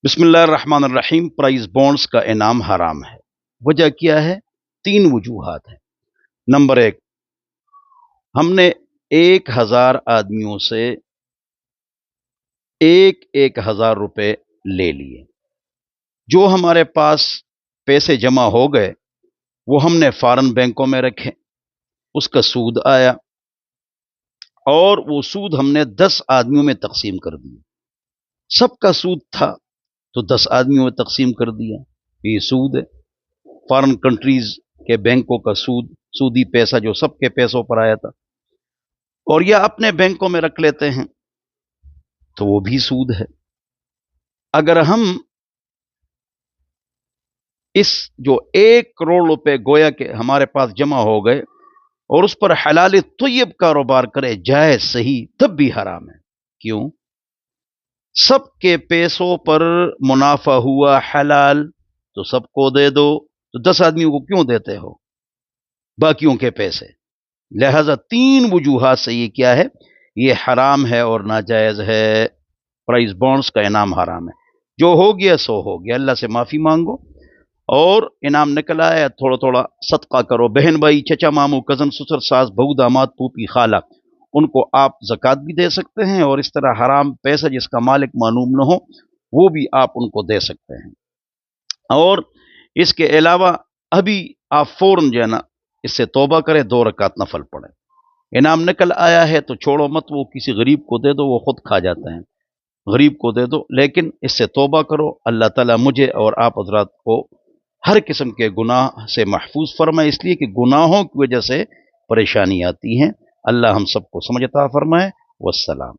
बिस्मिल्लाहिर्रहमानिर्रहीम। Prize bonds का इनाम हराम है। वजह क्या है? तीन वजूहात हैं। नंबर एक, हमने 1000 आदमियों से एक एक हजार रुपए ले लिए। जो हमारे पास पैसे जमा हो गए वो हमने फॉरेन बैंकों में रखे, उसका सूद आया और वो सूद हमने 10 आदमियों में तकसीम कर दिया। सबका सूद था तो 10 आदमियों में तकसीम कर दिया। ये सूद है। फॉरेन कंट्रीज के बैंकों का सूदी पैसा जो सबके पैसों पर आया था, और या अपने बैंकों में रख लेते हैं तो वो भी सूद है। अगर हम इस जो 1 करोड़ रुपए गोया के हमारे पास जमा हो गए और उस पर हलाल तय्यब कारोबार करे, जायज सही, तब भी हराम है। क्यों? सबके पैसों पर मुनाफा हुआ हलाल तो सबको दे दो, तो 10 आदमियों को क्यों देते हो बाकियों के पैसे? लिहाजा तीन वजूहात से ये क्या है, ये हराम है और नाजायज है। प्राइज बॉन्ड्स का इनाम हराम है। जो हो गया सो हो गया, अल्लाह से माफी मांगो। और इनाम निकला है, थोड़ा थोड़ा सदका करो। बहन भाई, चचा मामू, कजन, ससुर, सास, बहू, दामाद, फूफी, खाला, उनको आप ज़कात भी दे सकते हैं। और इस तरह हराम पैसा जिसका मालिक मालूम न हो वो भी आप उनको दे सकते हैं। और इसके अलावा अभी आप फौरन जो है ना इससे तौबा करें, 2 रकात नफल पढ़ें। इनाम निकल आया है तो छोड़ो मत, वो किसी गरीब को दे दो, वो खुद खा जाते हैं। गरीब को दे दो, लेकिन इससे तौबा करो। अल्लाह ताला मुझे और आप हजरात को हर किस्म के गुनाह से महफूज फरमाए, इसलिए कि गुनाहों की वजह से परेशानी आती है। अल्लाह हम सबको समझ अता फरमाए। वस्सलाम।